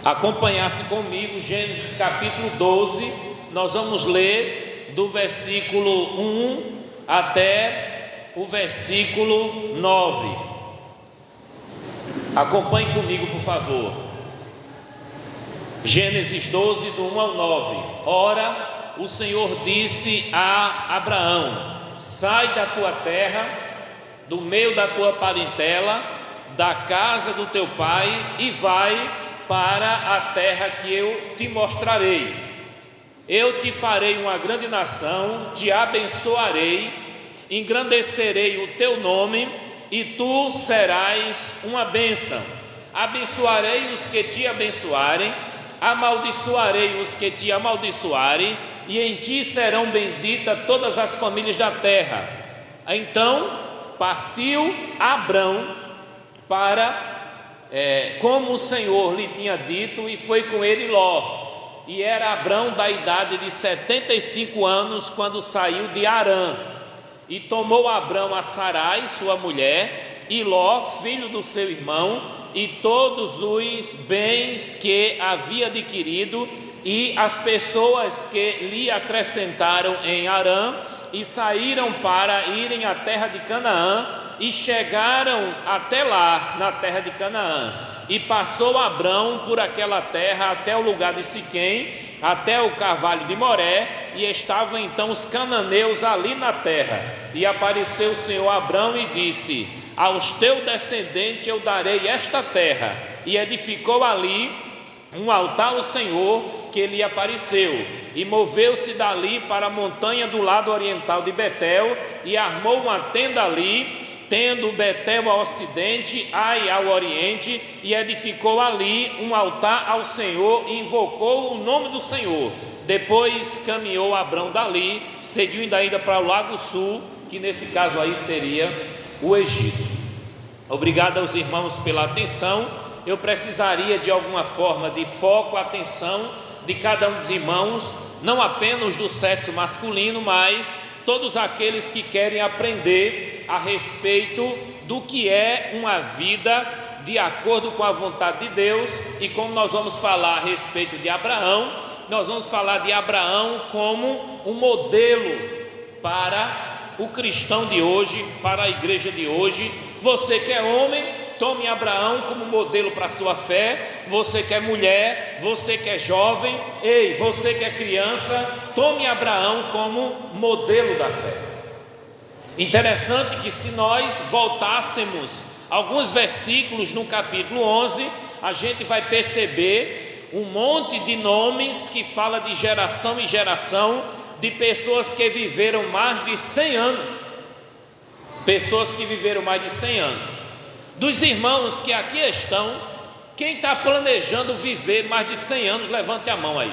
acompanhasse comigo Gênesis capítulo 12, nós vamos ler do versículo 1 até o versículo 9. Acompanhe comigo, por favor. Gênesis 12, do 1 ao 9. Ora, o Senhor disse a Abraão: sai da tua terra, do meio da tua parentela, da casa do teu pai, e vai para a terra que eu te mostrarei. Eu te farei uma grande nação, te abençoarei, engrandecerei o teu nome, e tu serás uma bênção. Abençoarei os que te abençoarem, amaldiçoarei os que te amaldiçoarem, e em ti serão benditas todas as famílias da terra. Então partiu Abrão para como o Senhor lhe tinha dito, e foi com ele Ló. E era Abrão da idade de 75 anos quando saiu de Harã. E tomou Abrão a Sarai, sua mulher, e Ló, filho do seu irmão, e todos os bens que havia adquirido, e as pessoas que lhe acrescentaram em Harã, e saíram para irem à terra de Canaã, e chegaram até lá, na terra de Canaã. E passou Abrão por aquela terra até o lugar de Siquém, até o carvalho de Moré, e estavam então os cananeus ali na terra. E apareceu o Senhor a Abrão e disse: aos teus descendentes eu darei esta terra. E edificou ali um altar ao Senhor que lhe apareceu, e moveu-se dali para a montanha do lado oriental de Betel, e armou uma tenda ali, tendo Betel ao ocidente, Ai ao oriente, e edificou ali um altar ao Senhor, e invocou o nome do Senhor. Depois caminhou Abrão dali, seguindo ainda para o Lago Sul, que nesse caso aí seria o Egito. Obrigado aos irmãos pela atenção. Eu precisaria de alguma forma de foco, atenção de cada um dos irmãos, não apenas do sexo masculino, mas todos aqueles que querem aprender a respeito do que é uma vida de acordo com a vontade de Deus. E como nós vamos falar a respeito de Abraão, nós vamos falar de Abraão como um modelo para o cristão de hoje, para a igreja de hoje. Você que é homem, tome Abraão como modelo para a sua fé. Você que é mulher, você que é jovem, você que é criança, tome Abraão como modelo da fé. Interessante que, se nós voltássemos alguns versículos no capítulo 11, a gente vai perceber um monte de nomes que fala de geração em geração, de pessoas que viveram mais de 100 anos. Pessoas que viveram mais de 100 anos. Dos irmãos que aqui estão, quem está planejando viver mais de 100 anos, levante a mão aí.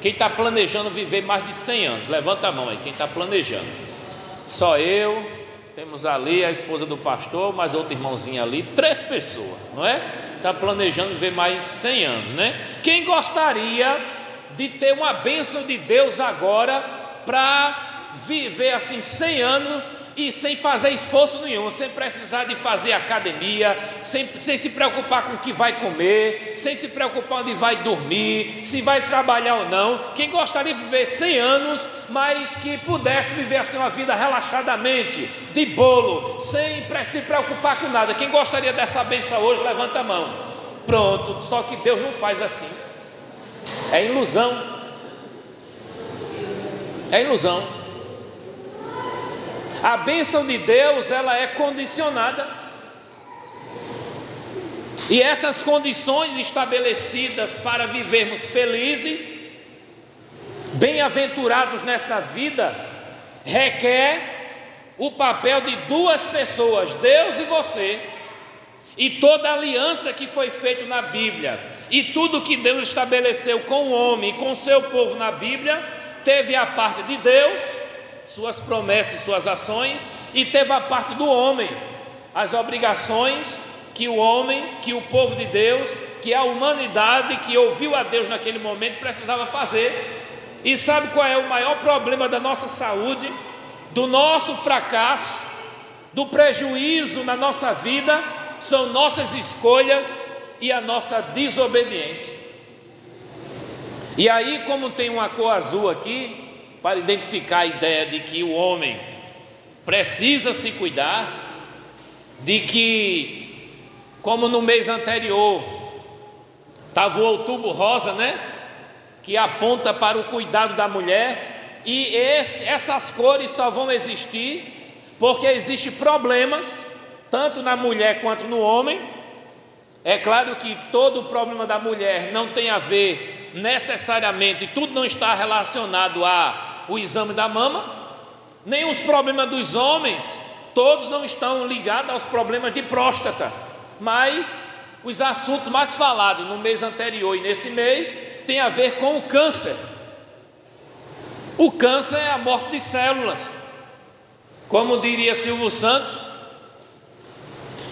Quem está planejando viver mais de 100 anos, levanta a mão aí, quem está planejando. Só eu, temos ali a esposa do pastor, mais outra irmãozinha ali, 3 pessoas, não é? Está planejando viver mais 100 anos, né? Quem gostaria de ter uma bênção de Deus agora, para viver assim 100 anos, e sem fazer esforço nenhum, sem precisar de fazer academia, sem se preocupar com o que vai comer, sem se preocupar onde vai dormir, se vai trabalhar ou não? Quem gostaria de viver 100 anos, mas que pudesse viver assim uma vida relaxadamente, de bolo, sem se preocupar com nada? Quem gostaria dessa bênção hoje, levanta a mão. Pronto, só que Deus não faz assim. É ilusão. É ilusão. A bênção de Deus, ela é condicionada. E essas condições estabelecidas para vivermos felizes, bem-aventurados nessa vida, requer o papel de 2 pessoas, Deus e você. E toda a aliança que foi feita na Bíblia, e tudo que Deus estabeleceu com o homem e com o seu povo na Bíblia, teve a parte de Deus, suas promessas, suas ações, e teve a parte do homem, as obrigações que o homem, que o povo de Deus, que a humanidade que ouviu a Deus naquele momento precisava fazer. E sabe qual é o maior problema da nossa saúde, do nosso fracasso, do prejuízo na nossa vida? São nossas escolhas e a nossa desobediência. E aí, como tem uma cor azul aqui, para identificar a ideia de que o homem precisa se cuidar, de que, como no mês anterior, estava o outubro rosa, né? Que aponta para o cuidado da mulher, e essas cores só vão existir porque existem problemas, tanto na mulher quanto no homem. É claro que todo o problema da mulher não tem a ver necessariamente, tudo não está relacionado ao exame da mama, nem os problemas dos homens, todos não estão ligados aos problemas de próstata, mas os assuntos mais falados no mês anterior e nesse mês tem a ver com o câncer. O câncer é a morte de células. Como diria Silvio Santos,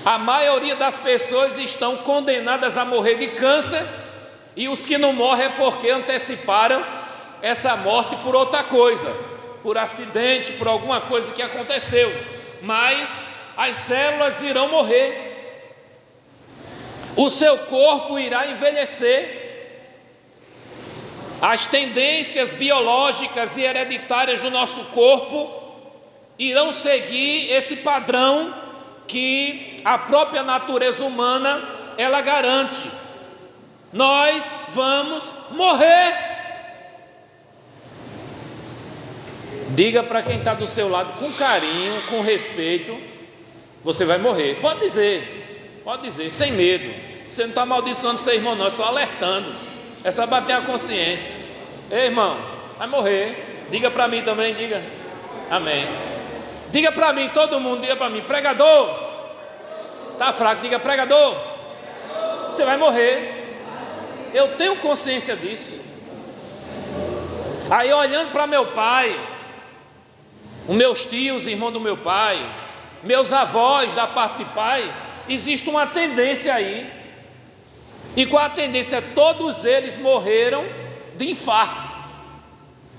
a maioria das pessoas estão condenadas a morrer de câncer, e os que não morrem é porque anteciparam essa morte por outra coisa, por acidente, por alguma coisa que aconteceu, mas as células irão morrer, o seu corpo irá envelhecer, as tendências biológicas e hereditárias do nosso corpo irão seguir esse padrão que a própria natureza humana ela garante. Nós vamos morrer. Diga para quem está do seu lado com carinho, com respeito: você vai morrer. Pode dizer, sem medo. Você não está amaldiçoando seu irmão, não, é só alertando, é só bater a consciência. Ei, irmão, vai morrer. Diga para mim também, diga amém. Diga para mim, todo mundo, diga para mim: pregador, está fraco, diga: pregador, você vai morrer. Eu tenho consciência disso. Aí, olhando para meu pai, os meus tios, irmão do meu pai, meus avós da parte de pai, existe uma tendência aí. E qual a tendência? Todos eles morreram de infarto.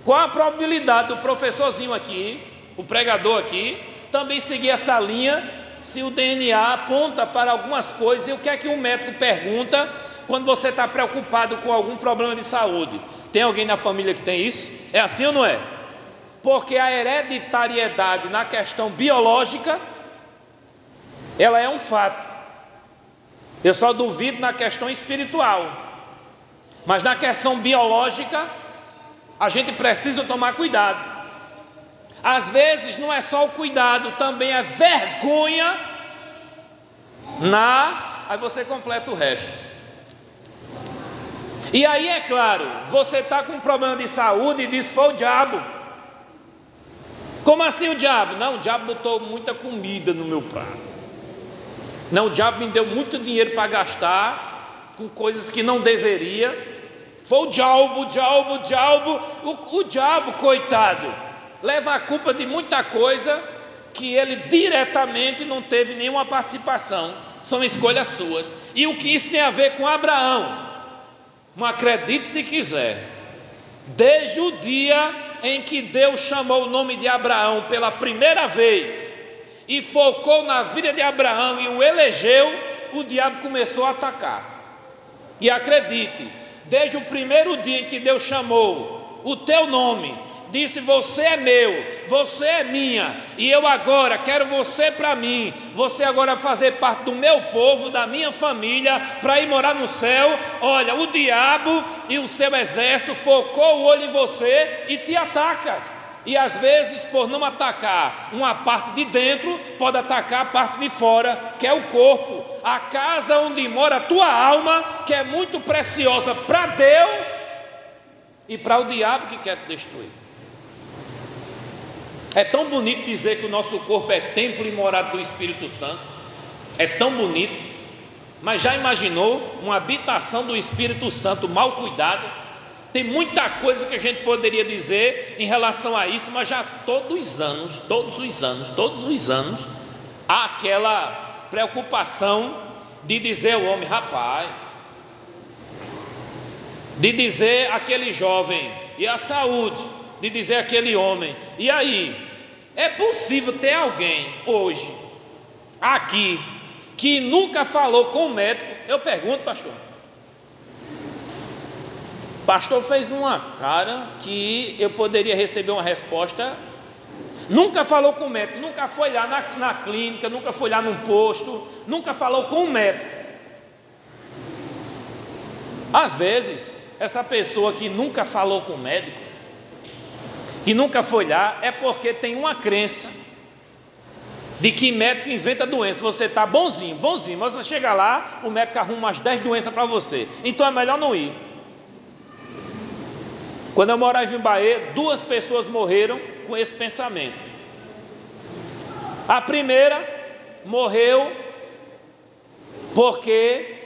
Qual a probabilidade do professorzinho aqui, o pregador aqui, também seguir essa linha, se o DNA aponta para algumas coisas? E o que é que um médico pergunta quando você está preocupado com algum problema de saúde? Tem alguém na família que tem isso? É assim ou não é? Porque a hereditariedade na questão biológica, ela é um fato. Eu só duvido na questão espiritual, mas na questão biológica a gente precisa tomar cuidado. Às vezes não é só o cuidado, também é vergonha aí você completa o resto. E aí, é claro, você está com um problema de saúde e diz: foi o diabo. Como assim o diabo? Não, o diabo botou muita comida no meu prato. Não, o diabo me deu muito dinheiro para gastar com coisas que não deveria. Foi o diabo. O diabo, coitado, leva a culpa de muita coisa que ele diretamente não teve nenhuma participação. São escolhas suas. E o que isso tem a ver com Abraão? Não acredite se quiser, desde o dia em que Deus chamou o nome de Abraão pela primeira vez e focou na vida de Abraão e o elegeu, o diabo começou a atacar. E acredite, desde o primeiro dia em que Deus chamou o teu nome, disse: você é meu, você é minha, e eu agora quero você para mim, você agora fazer parte do meu povo, da minha família, para ir morar no céu. Olha, o diabo e o seu exército focou o olho em você e te ataca. E às vezes, por não atacar uma parte de dentro, pode atacar a parte de fora, que é o corpo, a casa onde mora a tua alma, que é muito preciosa para Deus e para o diabo que quer te destruir. É tão bonito dizer que o nosso corpo é templo e morada do Espírito Santo. É tão bonito. Mas já imaginou uma habitação do Espírito Santo mal cuidada? Tem muita coisa que a gente poderia dizer em relação a isso, mas já todos os anos, há aquela preocupação de dizer ao homem: rapaz, de dizer àquele jovem: e a saúde? De dizer àquele homem: e aí? É possível ter alguém hoje aqui que nunca falou com o médico? Eu pergunto, pastor. pastor fez uma cara que eu poderia receber uma resposta. Nunca falou com o médico, nunca foi lá na clínica, nunca foi lá num posto, nunca falou com o médico. Às vezes, essa pessoa que nunca falou com o médico, que nunca foi lá, é porque tem uma crença de que médico inventa doença. Você está bonzinho, mas você chega lá, o médico arruma umas 10 doenças para você. Então é melhor não ir. Quando eu morava em Bahia, 2 pessoas morreram com esse pensamento. A primeira morreu porque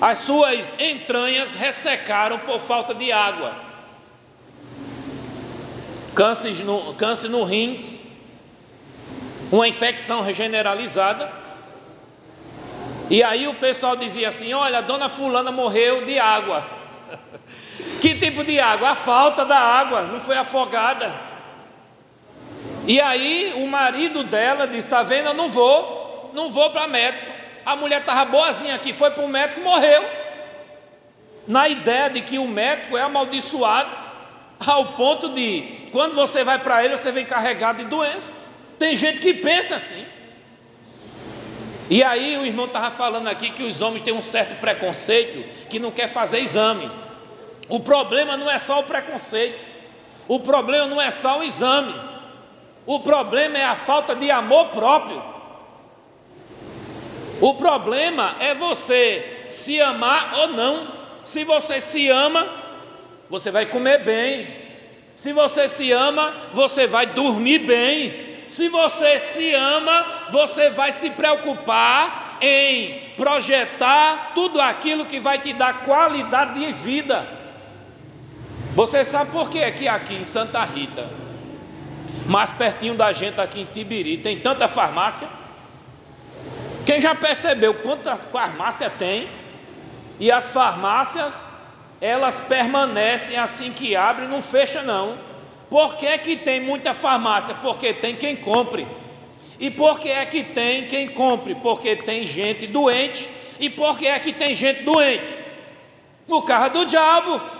as suas entranhas ressecaram por falta de água. Câncer no rim, uma infecção generalizada. E aí o pessoal dizia assim: olha, a dona fulana morreu de água. Que tipo de água? A falta da água, não foi afogada. E aí o marido dela disse: está vendo, eu não vou para médico. A mulher estava boazinha aqui, foi para o médico e morreu. Na ideia de que o médico é amaldiçoado, ao ponto de, quando você vai para ele, você vem carregado de doença. Tem gente que pensa assim. E aí o irmão estava falando aqui que os homens têm um certo preconceito, que não quer fazer exame. O problema não é só o preconceito, o problema não é só o exame, o problema é a falta de amor próprio. O problema é você se amar ou não. Se você se ama, você vai comer bem. Se você se ama, você vai dormir bem. Se você se ama, você vai se preocupar em projetar tudo aquilo que vai te dar qualidade de vida. Você sabe por que é que aqui em Santa Rita, mais pertinho da gente aqui em Tibiri, tem tanta farmácia? Quem já percebeu quanta farmácia tem? E as farmácias, elas permanecem assim que abrem, não fecha não. Por que é que tem muita farmácia? Porque tem quem compre. E por que é que tem quem compre? Porque tem gente doente. E por que é que tem gente doente? Por causa do diabo.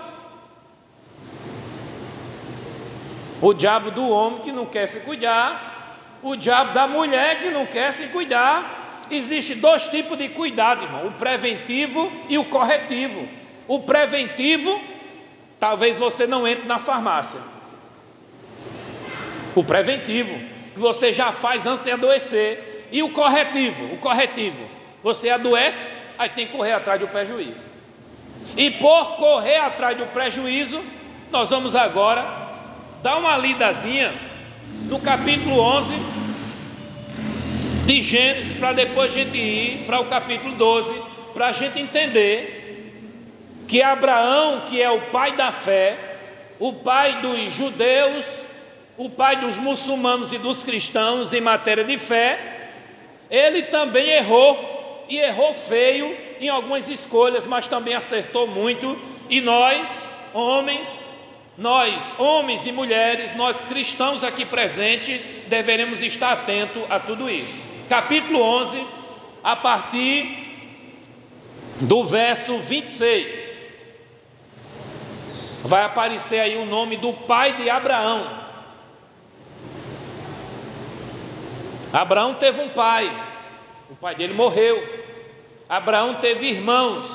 O diabo do homem que não quer se cuidar, o diabo da mulher que não quer se cuidar. Existem 2 tipos de cuidado, irmão: o preventivo e o corretivo. O preventivo, talvez você não entre na farmácia. O preventivo, que você já faz antes de adoecer. E o corretivo, você adoece, aí tem que correr atrás do prejuízo. E por correr atrás do prejuízo, nós vamos agora dar uma lidazinha no capítulo 11 de Gênesis, para depois a gente ir para o capítulo 12, para a gente entender que Abraão, que é o pai da fé, o pai dos judeus, o pai dos muçulmanos e dos cristãos em matéria de fé, ele também errou, e errou feio em algumas escolhas, mas também acertou muito. E nós, homens e mulheres, nós cristãos aqui presentes, deveremos estar atentos a tudo isso. Capítulo 11, a partir do verso 26, vai aparecer aí o nome do pai de Abraão. Abraão teve um pai, o pai dele morreu. Abraão teve irmãos,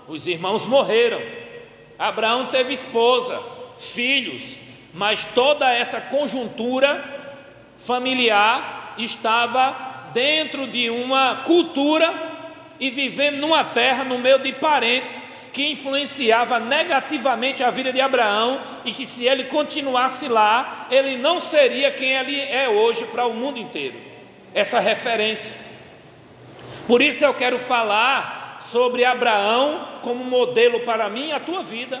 os irmãos morreram. Abraão teve esposa, filhos, mas toda essa conjuntura familiar estava dentro de uma cultura e vivendo numa terra, no meio de parentes, que influenciava negativamente a vida de Abraão, e que se ele continuasse lá, ele não seria quem ele é hoje para o mundo inteiro. Essa referência. Por isso eu quero falar sobre Abraão como modelo para mim e a tua vida,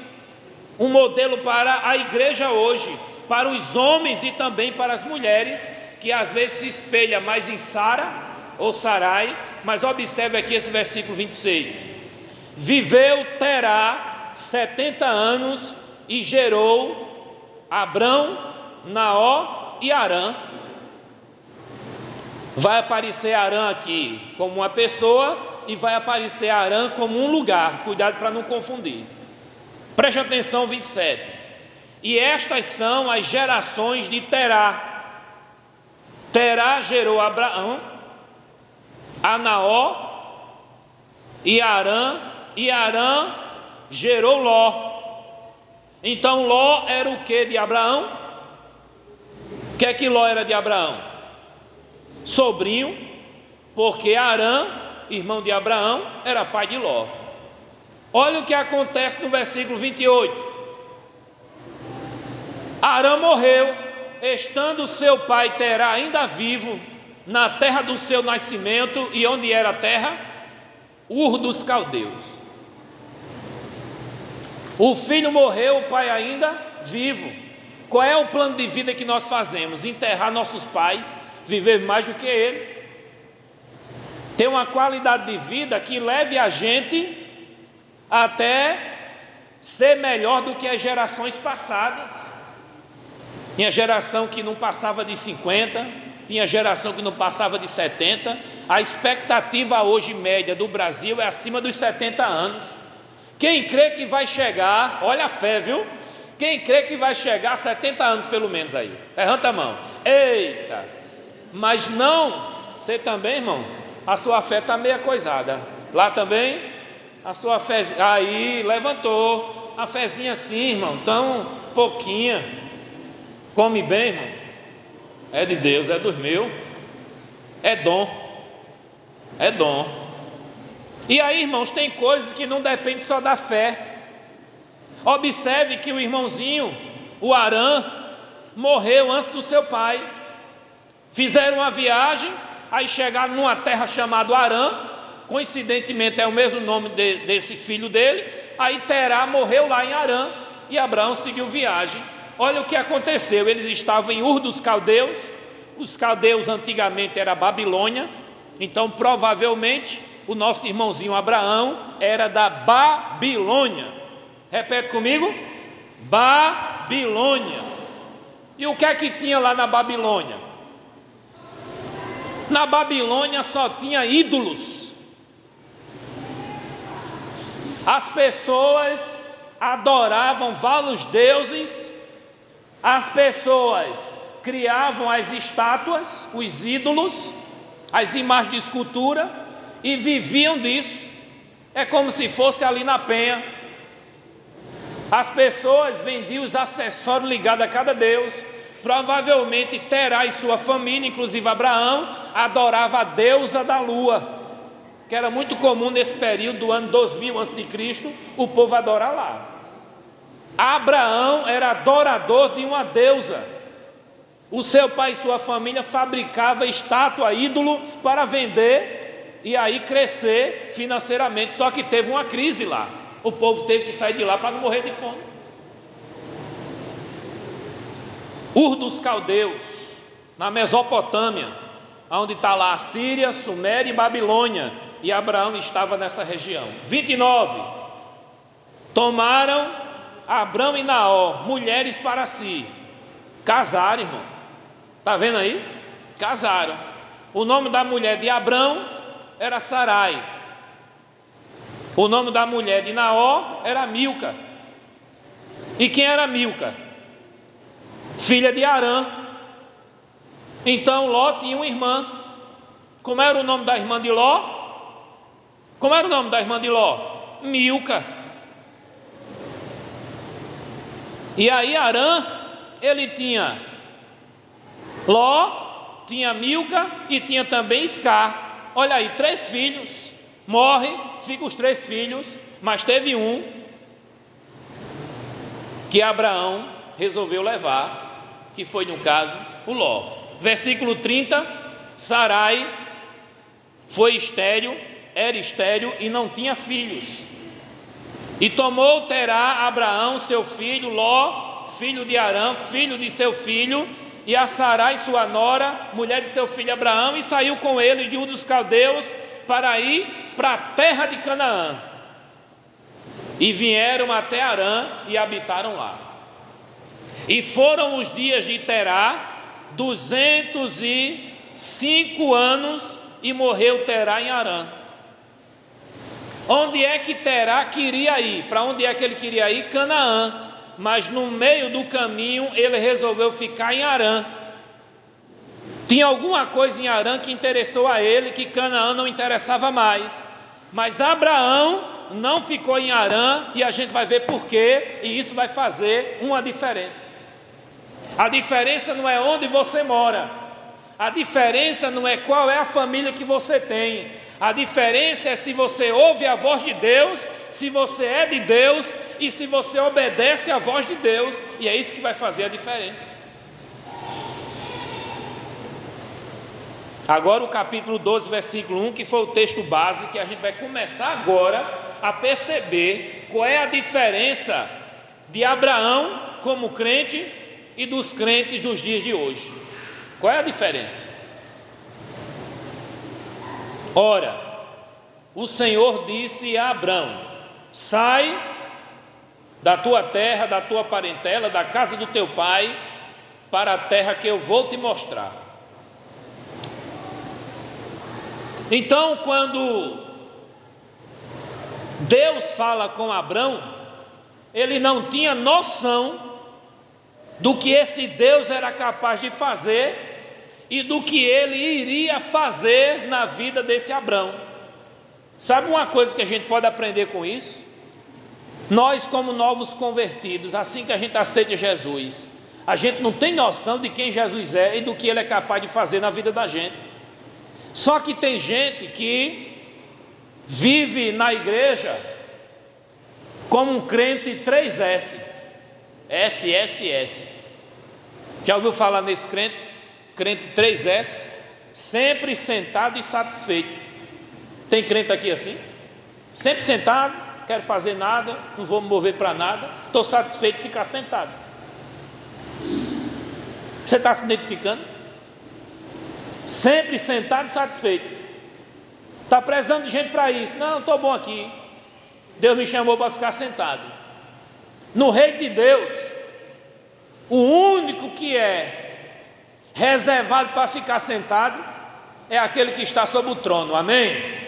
um modelo para a igreja hoje, para os homens e também para as mulheres, que às vezes se espelha mais em Sara ou Sarai. Mas observe aqui esse versículo 26: viveu Terá 70 anos e gerou Abrão, Naó e Harã. Vai aparecer Harã aqui como uma pessoa e vai aparecer Harã como um lugar. Cuidado para não confundir. Preste atenção, 27. E estas são as gerações de Terá. Terá gerou Abraão, a Naó e Arã, e Arã gerou Ló. Então Ló era o que de Abraão? O que é que Ló era de Abraão? Sobrinho, porque Arã, irmão de Abraão, era pai de Ló. Olha o que acontece no versículo 28. Arã morreu, estando seu pai Terá ainda vivo, na terra do seu nascimento. E onde era a terra? Ur dos Caldeus. O filho morreu, o pai ainda vivo. Qual é o plano de vida que nós fazemos? Enterrar nossos pais, viver mais do que eles, ter uma qualidade de vida que leve a gente até ser melhor do que as gerações passadas. Tinha geração que não passava de 50, tinha geração que não passava de 70. A expectativa hoje média do Brasil é acima dos 70 anos. Quem crê que vai chegar, olha a fé, viu? Quem crê que vai chegar a 70 anos pelo menos aí? Levanta a mão. Eita! Mas não, você também, irmão, a sua fé está meia coisada. Lá também, a sua fé, aí, levantou. A fezinha assim, irmão, tão pouquinha. Come bem, irmão. É de Deus, é dos meus. É dom. É dom. E aí, irmãos, tem coisas que não dependem só da fé. Observe que o irmãozinho, o Arã, morreu antes do seu pai. Fizeram uma viagem, aí chegaram numa terra chamada Arã. Coincidentemente é o mesmo nome desse filho dele. Aí Terá morreu lá em Arã e Abraão seguiu viagem. Olha o que aconteceu, eles estavam em Ur dos Caldeus. Os caldeus antigamente era Babilônia. Então provavelmente o nosso irmãozinho Abraão era da Babilônia. Repete comigo: Babilônia. E o que é que tinha lá na Babilônia? Na Babilônia só tinha ídolos. As pessoas adoravam vários deuses. As pessoas criavam as estátuas, os ídolos, as imagens de escultura e viviam disso. É como se fosse ali na Penha. As pessoas vendiam os acessórios ligados a cada deus. Provavelmente Terá e sua família, inclusive Abraão, adorava a deusa da lua, que era muito comum nesse período do ano 2000 a.C., o povo adorar lá. Abraão era adorador de uma deusa. O seu pai e sua família fabricavam estátua, ídolo para vender e aí crescer financeiramente. Só que teve uma crise lá. O povo teve que sair de lá para não morrer de fome. Ur dos Caldeus, na Mesopotâmia, onde está lá a Síria, Suméria e Babilônia. E Abraão estava nessa região. 29. Tomaram Abrão e Naó mulheres para si. Casaram, irmão. Está vendo aí? Casaram. O nome da mulher de Abrão era Sarai. O nome da mulher de Naó era Milca. E quem era Milca? Filha de Arã. Então Ló tinha uma irmã. Como era o nome da irmã de Ló? Como era o nome da irmã de Ló? Milca. E aí Arã, ele tinha Ló, tinha Milca e tinha também Iscar. Olha aí, 3 filhos. Morre, fica os 3 filhos, mas teve um que Abraão resolveu levar, que foi no caso o Ló. Versículo 30, Sarai foi estéril, era estéril e não tinha filhos. E tomou Terá Abraão seu filho, Ló, filho de Arã, filho de seu filho, e a Sarai sua nora, mulher de seu filho Abraão, e saiu com eles de Ur dos Caldeus para ir para a terra de Canaã. E vieram até Arã e habitaram lá. E foram os dias de Terá 205 anos, e morreu Terá em Arã. Onde é que Terá queria ir? Para onde é que ele queria ir? Canaã. Mas no meio do caminho ele resolveu ficar em Harã. Tinha alguma coisa em Harã que interessou a ele, que Canaã não interessava mais. Mas Abraão não ficou em Harã, e a gente vai ver por quê, e isso vai fazer uma diferença. A diferença não é onde você mora, a diferença não é qual é a família que você tem, a diferença é se você ouve a voz de Deus, se você é de Deus e se você obedece à voz de Deus, e é isso que vai fazer a diferença. Agora o capítulo 12, versículo 1, que foi o texto base, que a gente vai começar agora a perceber qual é a diferença de Abraão como crente e dos crentes dos dias de hoje. Qual é a diferença? Ora, o Senhor disse a Abraão: sai da tua terra, da tua parentela, da casa do teu pai, para a terra que eu vou te mostrar. Então, quando Deus fala com Abraão, ele não tinha noção do que esse Deus era capaz de fazer e do que ele iria fazer na vida desse Abraão. Sabe uma coisa que a gente pode aprender com isso? Nós, como novos convertidos, assim que a gente aceita Jesus, a gente não tem noção de quem Jesus é e do que ele é capaz de fazer na vida da gente. Só que tem gente que vive na igreja como um crente 3S, SSS. Já ouviu falar nesse crente 3S? Sempre sentado e satisfeito. Tem crente aqui assim? Sempre sentado, não quero fazer nada, não vou me mover para nada, estou satisfeito de ficar sentado. Você está se identificando? Sempre sentado e satisfeito. Está precisando de gente para isso? Não, estou bom aqui. Deus me chamou para ficar sentado. No reino de Deus, o único que é reservado para ficar sentado é aquele que está sobre o trono, amém?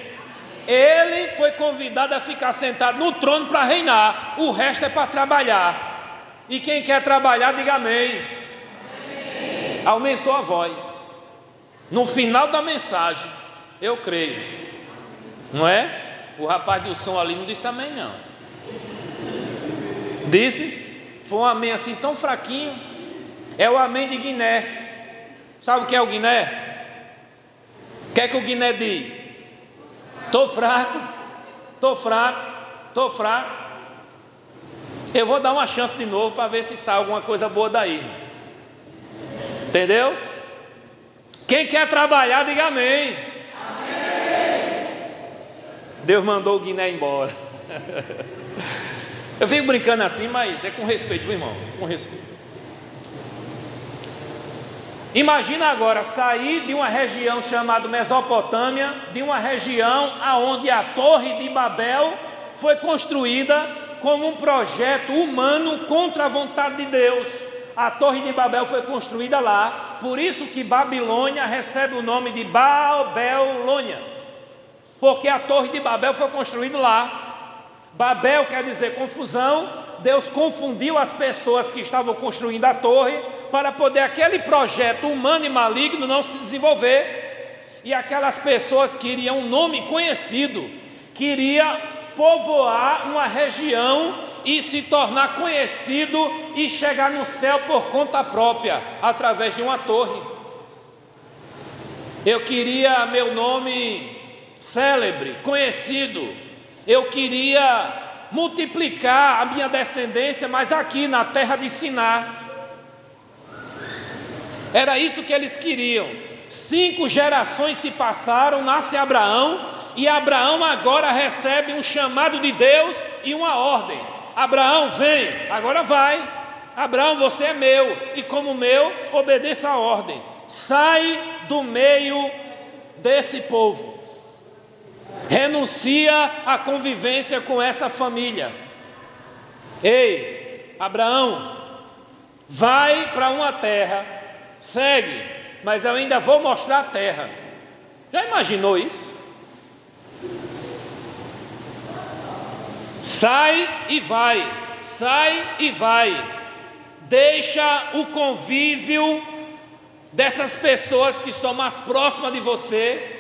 Ele foi convidado a ficar sentado no trono para reinar, o resto é para trabalhar. E quem quer trabalhar, diga amém. Amém. Aumentou a voz. No final da mensagem, eu creio, não é? O rapaz do som ali não disse amém não. Disse, foi um amém assim tão fraquinho. É o amém de Guiné. Sabe o que é o Guiné? O que é que o Guiné diz? Estou fraco, estou fraco, estou fraco. Eu vou dar uma chance de novo para ver se sai alguma coisa boa daí. Entendeu? Quem quer trabalhar, diga amém. Amém. Deus mandou o Guiné embora. Eu fico brincando assim, mas é com respeito, meu irmão, com respeito. Imagina agora sair de uma região chamada Mesopotâmia, de uma região onde a Torre de Babel foi construída como um projeto humano contra a vontade de Deus. A Torre de Babel foi construída lá, por isso que Babilônia recebe o nome de Babelônia, porque a Torre de Babel foi construída lá. Babel quer dizer confusão. Deus confundiu as pessoas que estavam construindo a torre para poder aquele projeto humano e maligno não se desenvolver. E aquelas pessoas queriam um nome conhecido, queria povoar uma região e se tornar conhecido e chegar no céu por conta própria, através de uma torre. Eu queria meu nome célebre, conhecido. Eu queria multiplicar a minha descendência, mas aqui na terra de Siná. Era isso que eles queriam. 5 gerações se passaram, nasce Abraão, e Abraão agora recebe um chamado de Deus e uma ordem. Abraão, vem, agora vai. Abraão, você é meu, e como meu, obedeça a ordem. Sai do meio desse povo. Renuncia à convivência com essa família. Ei, Abraão, vai para uma terra, segue, mas eu ainda vou mostrar a terra. Já imaginou isso? Sai e vai, sai e vai. Deixa o convívio dessas pessoas que estão mais próximas de você,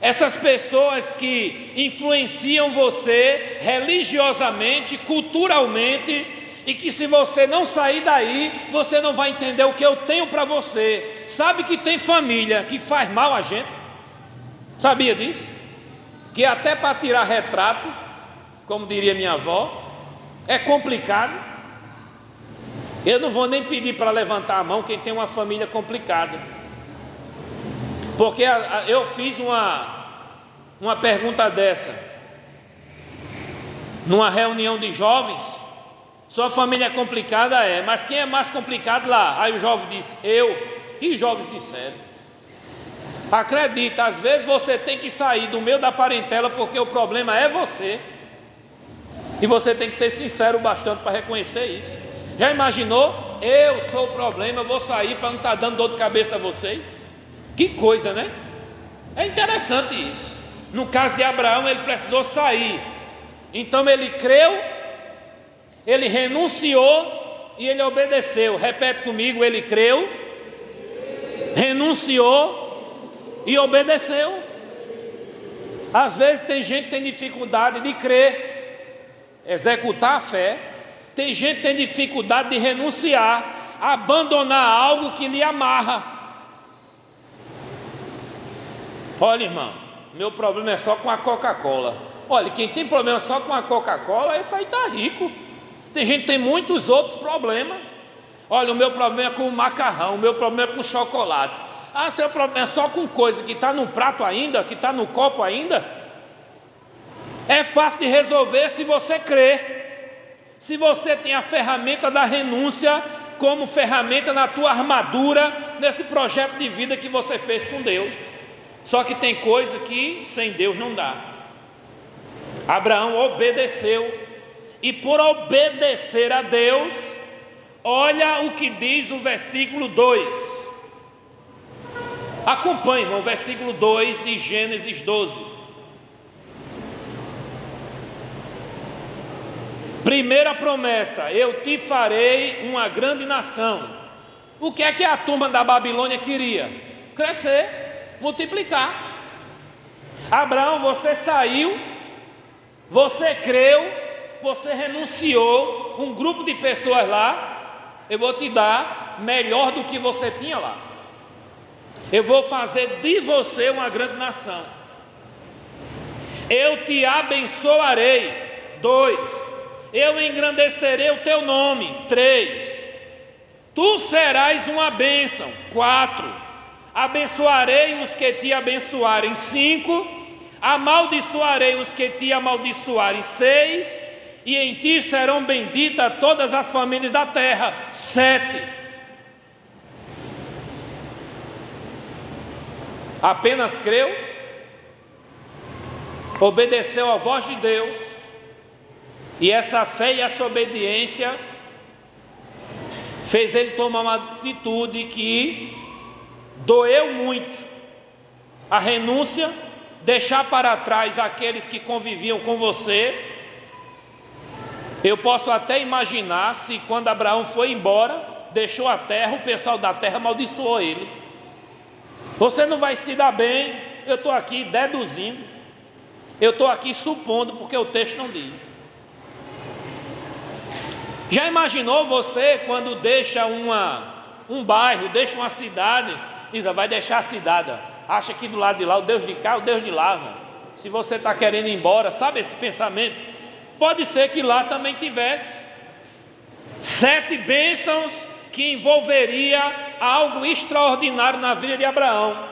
essas pessoas que influenciam você religiosamente, culturalmente, e que se você não sair daí, você não vai entender o que eu tenho para você. Sabe que tem família que faz mal a gente? Sabia disso? Que até para tirar retrato, como diria minha avó, é complicado. Eu não vou nem pedir para levantar a mão quem tem uma família complicada, porque eu fiz uma pergunta dessa numa reunião de jovens. Sua família é complicada? É, mas quem é mais complicado lá? Aí o jovem disse: eu. Que jovem sincero. Acredita, às vezes você tem que sair do meio da parentela porque o problema é você, e você tem que ser sincero bastante para reconhecer isso. Já imaginou? Eu sou o problema, eu vou sair para não estar dando dor de cabeça a vocês? Que coisa, né? É interessante isso. No caso de Abraão, ele precisou sair. Então ele creu, ele renunciou e ele obedeceu. Repete comigo: ele creu, renunciou e obedeceu. Às vezes tem gente que tem dificuldade de crer, executar a fé. Tem gente que tem dificuldade de renunciar, abandonar algo que lhe amarra. Olha, irmão, meu problema é só com a Coca-Cola. Olha, quem tem problema só com a Coca-Cola, esse aí está rico. Tem gente que tem muitos outros problemas. Olha, o meu problema é com o macarrão, o meu problema é com o chocolate. Ah, seu problema é só com coisa que está no prato ainda, que está no copo ainda. É fácil de resolver se você crer. Se você tem a ferramenta da renúncia como ferramenta na tua armadura, nesse projeto de vida que você fez com Deus. Só que tem coisa que sem Deus não dá. Abraão obedeceu, e por obedecer a Deus, olha o que diz o versículo 2. Acompanhe, irmão, o versículo 2 de Gênesis 12. Primeira promessa: eu te farei uma grande nação. O que é que a turma da Babilônia queria? Crescer, multiplicar. Abraão, você saiu, você creu, você renunciou, um grupo de pessoas lá, eu vou te dar melhor do que você tinha lá. Eu vou fazer de você uma grande nação. Eu te abençoarei. 2. Eu engrandecerei o teu nome. 3. Tu serás uma bênção. 4. Abençoarei os que te abençoarem. 5. Amaldiçoarei os que te amaldiçoarem. 6. E em ti serão benditas todas as famílias da terra. 7. Apenas creu, obedeceu à voz de Deus, e essa fé e essa obediência fez ele tomar uma atitude que doeu muito. A renúncia, deixar para trás aqueles que conviviam com você. Eu posso até imaginar se quando Abraão foi embora, deixou a terra, o pessoal da terra amaldiçoou ele. Você não vai se dar bem. Eu estou aqui deduzindo, eu estou aqui supondo, porque o texto não diz. Já imaginou você quando deixa um bairro, deixa uma cidade, diz: vai deixar a cidade, acha que do lado de lá o Deus de cá, o Deus de lá, mano. Se você está querendo ir embora, sabe esse pensamento? Pode ser que lá também tivesse 7 bênçãos que envolveria algo extraordinário na vida de Abraão.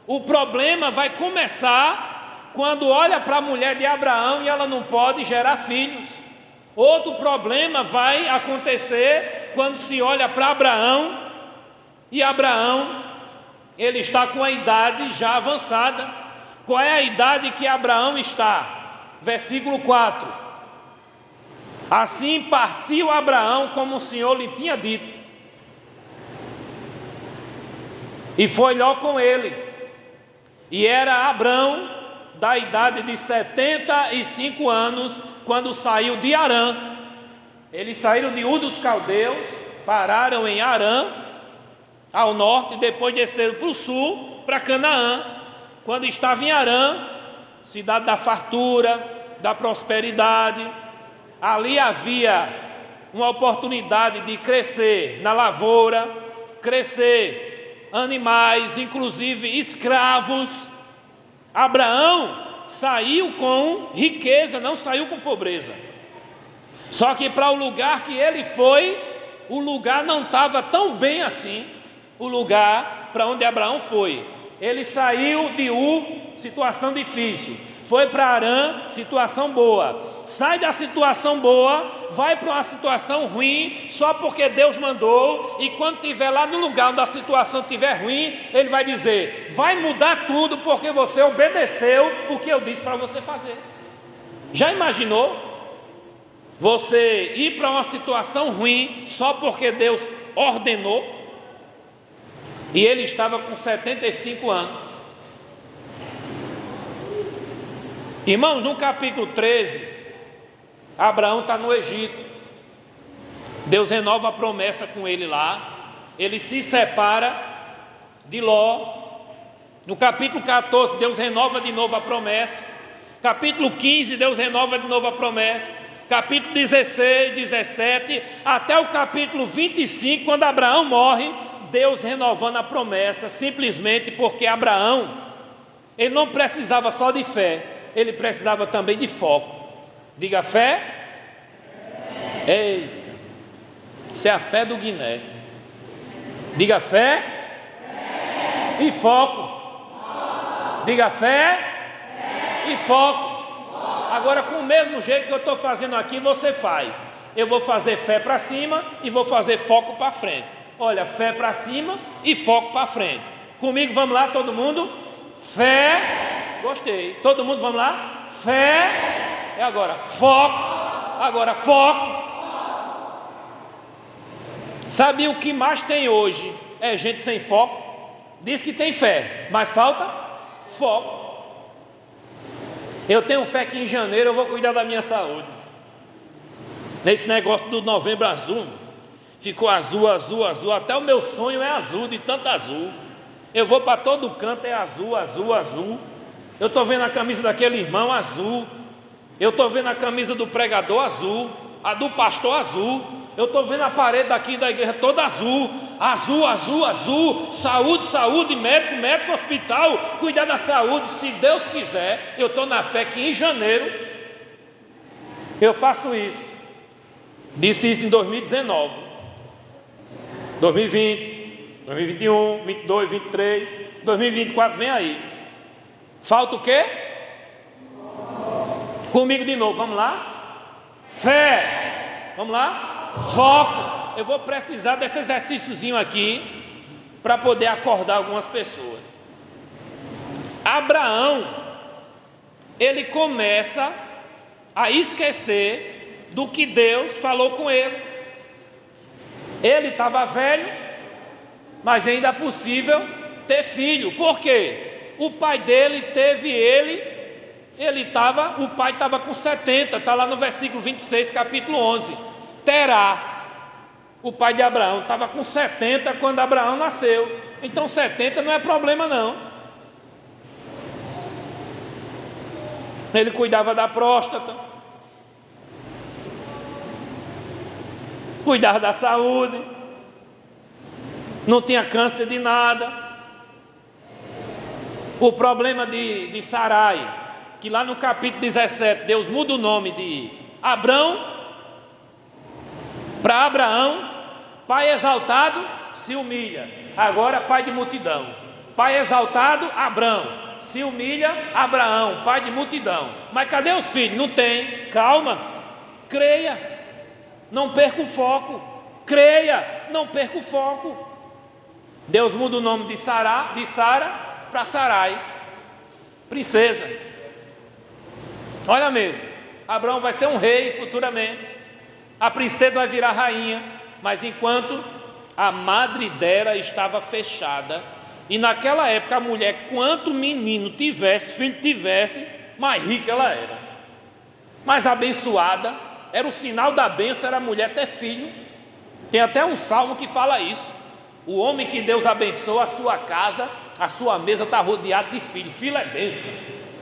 O problema vai começar quando olha para a mulher de Abraão e ela não pode gerar filhos. Outro problema vai acontecer quando se olha para Abraão e Abraão, ele está com a idade já avançada. Qual é a idade que Abraão está? Versículo 4. Assim partiu Abraão como o Senhor lhe tinha dito, e foi Ló com ele. E era Abrão da idade de 75 anos, quando saiu de Harã. Eles saíram de Ur dos Caldeus, pararam em Harã, ao norte, depois desceram para o sul, para Canaã. Quando estava em Harã, cidade da fartura, da prosperidade, ali havia uma oportunidade de crescer na lavoura, crescer animais, inclusive escravos. Abraão saiu com riqueza, não saiu com pobreza. Só que para o lugar que ele foi, o lugar não estava tão bem assim. O lugar para onde Abraão foi, ele saiu de Ur, situação difícil, foi para Harã, situação boa. Sai da situação boa, vai para uma situação ruim, só porque Deus mandou. E quando estiver lá no lugar onde a situação estiver ruim, ele vai dizer: vai mudar tudo porque você obedeceu o que eu disse para você fazer. Já imaginou você ir para uma situação ruim só porque Deus ordenou? E ele estava com 75 anos. Irmãos, no capítulo 13, Abraão está no Egito. Deus renova a promessa com ele lá. Ele se separa de Ló. No capítulo 14, Deus renova de novo a promessa. Capítulo 15, Deus renova de novo a promessa. Capítulo 16, 17, até o capítulo 25, quando Abraão morre, Deus renovando a promessa, simplesmente porque Abraão, ele não precisava só de fé, ele precisava também de foco. Diga fé. Eita, isso é a fé do Guiné. Diga fé. E foco. Diga fé. E foco. Agora, com o mesmo jeito que eu estou fazendo aqui, você faz. Eu vou fazer fé para cima e vou fazer foco para frente. Olha, fé para cima e foco para frente. Comigo, vamos lá, todo mundo? Fé. Gostei. Todo mundo, vamos lá? Fé. E agora, foco. Agora, foco. Sabe o que mais tem hoje? É gente sem foco. Diz que tem fé, mas falta foco. Eu tenho fé que em janeiro eu vou cuidar da minha saúde. Nesse negócio do Novembro Azul, ficou azul, azul, azul. Até o meu sonho é azul, de tanto azul. Eu vou para todo canto, é azul, azul, azul. Eu estou vendo a camisa daquele irmão azul. Eu estou vendo a camisa do pregador azul. A do pastor azul. Eu estou vendo a parede daqui da igreja toda azul. Azul, azul, azul. Saúde, saúde, médico, médico, hospital. Cuidar da saúde, se Deus quiser. Eu estou na fé que em janeiro eu faço isso. Disse isso em 2019, 2020, 2021, 22, 23, 2024 vem aí. Falta o quê? Comigo de novo, vamos lá? Fé. Vamos lá? Foco. Eu vou precisar desse exercíciozinho aqui para poder acordar algumas pessoas. Abraão, ele começa a esquecer do que Deus falou com ele. Ele estava velho, mas ainda é possível ter filho. Por quê? O pai dele teve o pai estava com 70, está lá no versículo 26, capítulo 11. Terá, o pai de Abraão, estava com 70 quando Abraão nasceu. Então 70 não é problema não. Ele cuidava da próstata, cuidava da saúde, não tinha câncer de nada. O problema de Sarai, que lá no capítulo 17, Deus muda o nome de Abrão para Abraão. Pai exaltado se humilha, agora pai de multidão. Pai exaltado, Abrão, se humilha, Abraão, pai de multidão. Mas cadê os filhos? Não tem. Calma, creia. Não perca o foco. Creia, não perca o foco. Deus muda o nome de Sara para Sarai, princesa. Olha mesmo, Abraão vai ser um rei futuramente. A princesa vai virar rainha. Mas enquanto a madre dela estava fechada, E naquela época a mulher, quanto menino tivesse, filho tivesse, mais rica ela era, mais abençoada. Era o sinal da bênção, era a mulher ter filho. Tem até um salmo que fala isso: o homem que Deus abençoa, a sua casa, a sua mesa está rodeada de filho. Filho é bênção.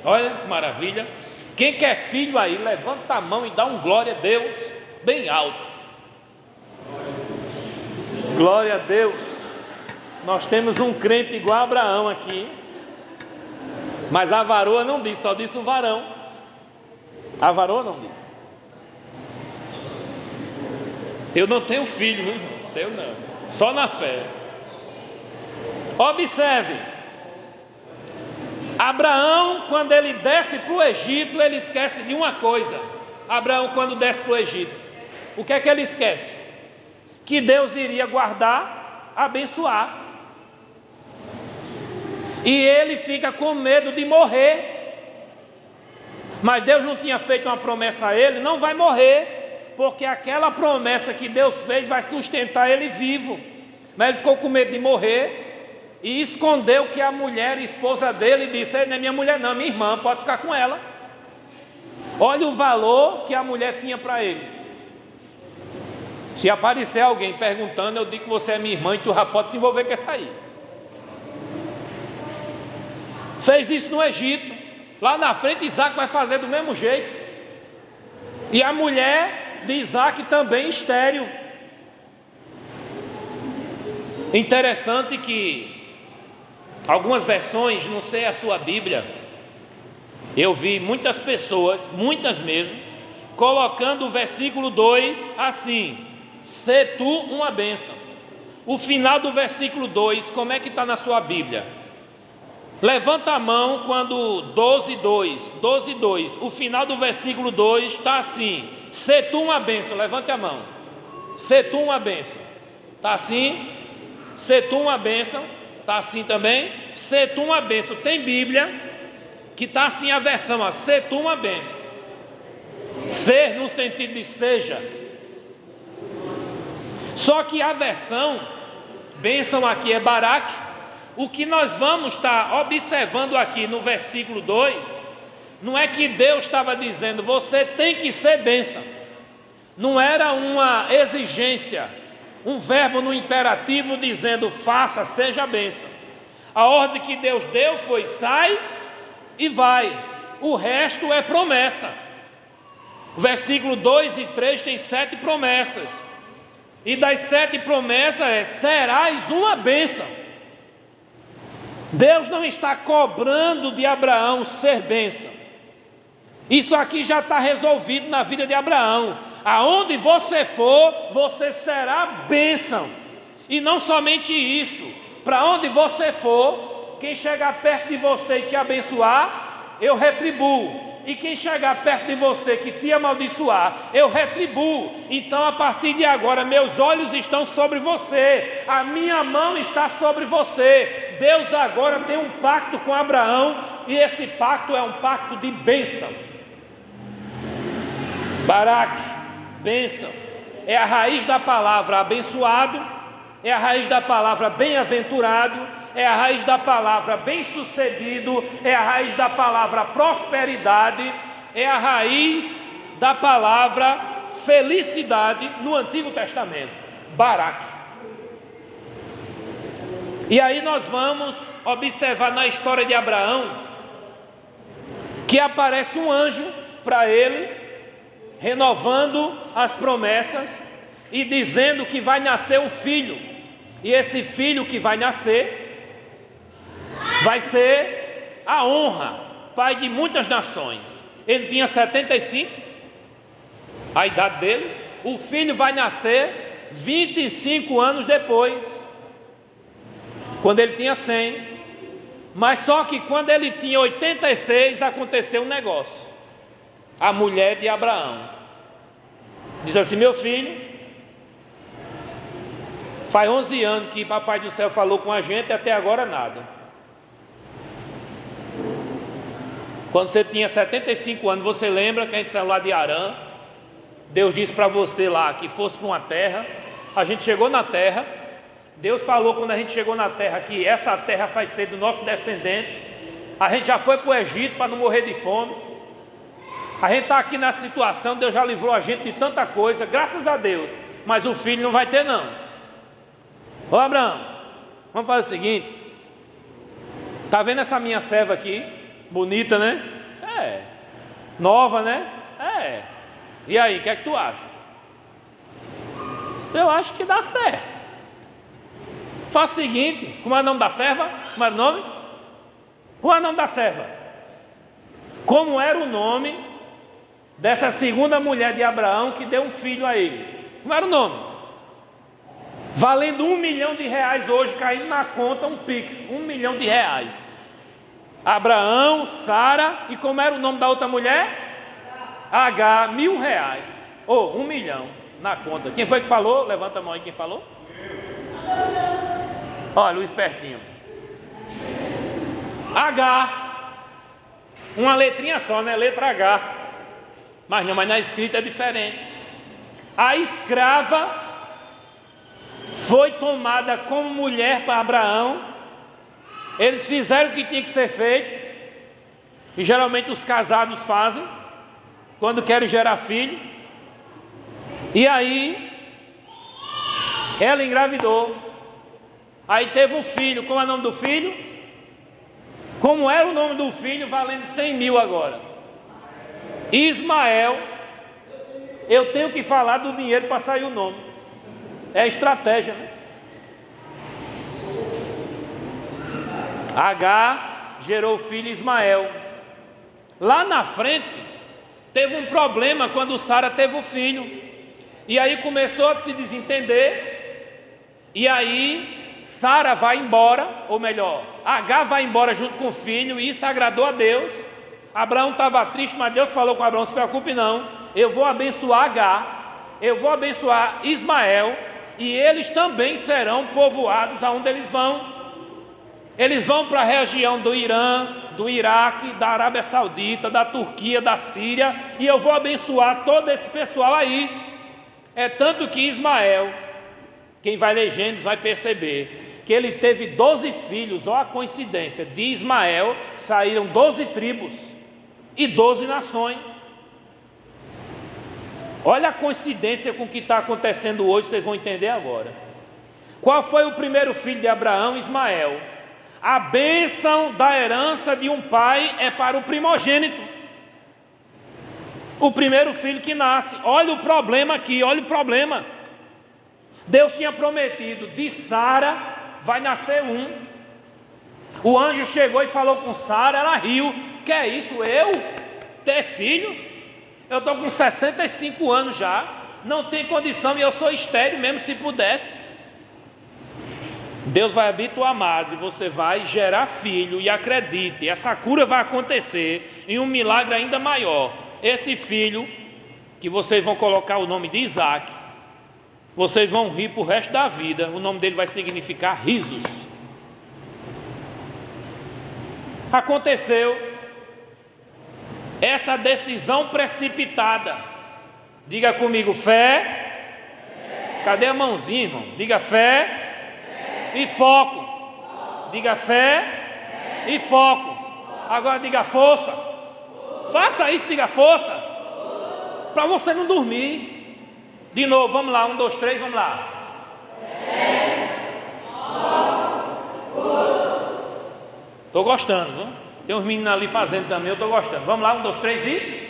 Olha que maravilha. Quem quer filho aí, levanta a mão e dá um glória a Deus bem alto. Glória a Deus. Nós temos um crente igual a Abraão aqui. Mas a varoa não disse, só disse o varão. A varoa não disse. Eu não tenho filho, viu? Eu não. Só na fé. Observe. Abraão, quando ele desce para o Egito, ele esquece de uma coisa. Abraão, quando desce para o Egito, o que é que ele esquece? Que Deus iria guardar, abençoar. E ele fica com medo de morrer. Mas Deus não tinha feito uma promessa a ele: não vai morrer, porque aquela promessa que Deus fez vai sustentar ele vivo. Mas ele ficou com medo de morrer e escondeu que a mulher, esposa dele, disse: não é minha mulher não, minha irmã, pode ficar com ela. Olha o valor que a mulher tinha para ele. Se aparecer alguém perguntando, eu digo que você é minha irmã e tu já pode se envolver com essa aí. Fez isso no Egito. Lá na frente Isaac vai fazer do mesmo jeito. E a mulher de Isaac também estéril. Interessante que algumas versões, não sei a sua Bíblia, eu vi muitas pessoas, muitas mesmo, colocando o versículo 2 assim: se tu uma bênção. O final do versículo 2, como é que está na sua Bíblia? Levanta a mão quando 12:2, o final do versículo 2 está assim: se tu uma bênção. Levante a mão. Se tu uma bênção. Está assim? Se tu uma bênção. Está assim também? Se tu uma bênção. Tem Bíblia que está assim a versão, ó, se tu uma bênção. Ser no sentido de seja. Só que a versão bênção aqui é Baraque. O que nós vamos estar observando aqui no versículo 2, não é que Deus estava dizendo: você tem que ser bênção. Não era uma exigência, um verbo no imperativo dizendo: faça, seja bênção. A ordem que Deus deu foi: sai e vai. O resto é promessa. O versículo 2 e 3 tem 7 promessas. E das 7 promessas é: serás uma bênção. Deus não está cobrando de Abraão ser bênção. Isso aqui já está resolvido na vida de Abraão. Aonde você for, você será bênção. E não somente isso, para onde você for, quem chegar perto de você e te abençoar, eu retribuo. E quem chegar perto de você que te amaldiçoar, eu retribuo. Então, a partir de agora, meus olhos estão sobre você, a minha mão está sobre você. Deus agora tem um pacto com Abraão, e esse pacto é um pacto de bênção. Baraque, bênção, é a raiz da palavra abençoado, é a raiz da palavra bem-aventurado, é a raiz da palavra bem-sucedido, é a raiz da palavra prosperidade, é a raiz da palavra felicidade no Antigo Testamento. Baraque. E aí nós vamos observar na história de Abraão que aparece um anjo para ele, renovando as promessas e dizendo que vai nascer um filho. E esse filho que vai nascer vai ser a honra, pai de muitas nações. Ele tinha 75, a idade dele. O filho vai nascer 25 anos depois, quando ele tinha 100. Mas só que quando ele tinha 86, aconteceu um negócio. A mulher de Abraão diz assim: meu filho, faz 11 anos que Papai do Céu falou com a gente, até agora nada. Quando você tinha 75 anos, você lembra que a gente saiu lá de Harã? Deus disse para você lá que fosse para uma terra. A gente chegou na terra, Deus falou quando a gente chegou na terra que essa terra vai ser do nosso descendente. A gente já foi para o Egito para não morrer de fome. A gente está aqui nessa situação, Deus já livrou a gente de tanta coisa, graças a Deus. Mas o filho não vai ter não. Ô Abraão, vamos fazer o seguinte. Tá vendo essa minha serva aqui? Bonita, né? É. Nova, né? É. E aí, o que é que tu acha? Eu acho que dá certo. Faz o seguinte, como é o nome da serva? Como era o nome? Qual é o nome da serva? Como era o nome dessa segunda mulher de Abraão que deu um filho a ele? Como era o nome? Valendo R$1 milhão hoje, caindo na conta um pix, R$1 milhão. Abraão, Sara, e como era o nome da outra mulher? H, R$1.000. Ou R$1 milhão na conta. Quem foi que falou? Levanta a mão aí, quem falou? Olha, o espertinho. H, uma letrinha só, né? Letra H. Mas não, mas na escrita é diferente. A escrava foi tomada como mulher para Abraão. Eles fizeram o que tinha que ser feito, e geralmente os casados fazem quando querem gerar filho. E aí ela engravidou. Aí teve um filho. Como é o nome do filho? Como era o nome do filho, valendo 100 mil agora? Ismael. Eu tenho que falar do dinheiro para sair o nome. É estratégia, né? H gerou o filho Ismael. Lá na frente teve um problema quando Sara teve o filho. E aí começou a se desentender. E aí Sara vai embora, ou melhor, H vai embora junto com o filho, e isso agradou a Deus. Abraão estava triste, mas Deus falou com Abraão: não se preocupe não, eu vou abençoar H, eu vou abençoar Ismael, e eles também serão povoados aonde eles vão. Eles vão para a região do Irã, do Iraque, da Arábia Saudita, da Turquia, da Síria, e eu vou abençoar todo esse pessoal aí. É tanto que Ismael, quem vai ler Gênesis vai perceber que ele teve 12 filhos. Olha a coincidência, de Ismael saíram 12 tribos e 12 nações. Olha a coincidência com o que está acontecendo hoje, vocês vão entender agora. Qual foi o primeiro filho de Abraão? Ismael. A bênção da herança de um pai é para o primogênito, o primeiro filho que nasce. Olha o problema aqui, olha o problema. Deus tinha prometido, de Sara vai nascer um. O anjo chegou e falou com Sara, ela riu. Que é isso, eu ter filho? Eu estou com 65 anos já, não tenho condição, e eu sou estéril mesmo se pudesse. Deus vai abrir tua madre, você vai gerar filho, e acredite, essa cura vai acontecer em um milagre ainda maior. Esse filho, que vocês vão colocar o nome de Isaac, vocês vão rir para o resto da vida. O nome dele vai significar risos. Aconteceu essa decisão precipitada. Diga comigo, fé. Cadê a mãozinha, irmão? Diga fé. E foco. Diga fé e foco. Agora diga força. Faça isso, diga força. Para você não dormir. De novo, vamos lá, 1, 2, 3, vamos lá. Estou gostando, viu? Tem uns meninos ali fazendo também, eu estou gostando. Vamos lá, 1, 2, 3 e...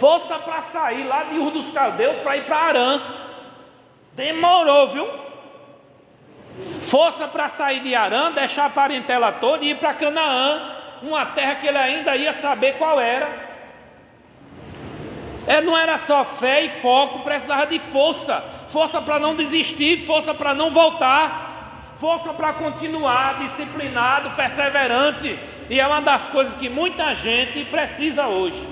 Força para sair lá de Ur dos Caldeus para ir para Arã. Demorou, viu? Força para sair de Arã, deixar a parentela toda e ir para Canaã, uma terra que ele ainda ia saber qual era. Não era só fé e foco, precisava de força. Força para não desistir, força para não voltar, força para continuar disciplinado, perseverante. E é uma das coisas que muita gente precisa hoje.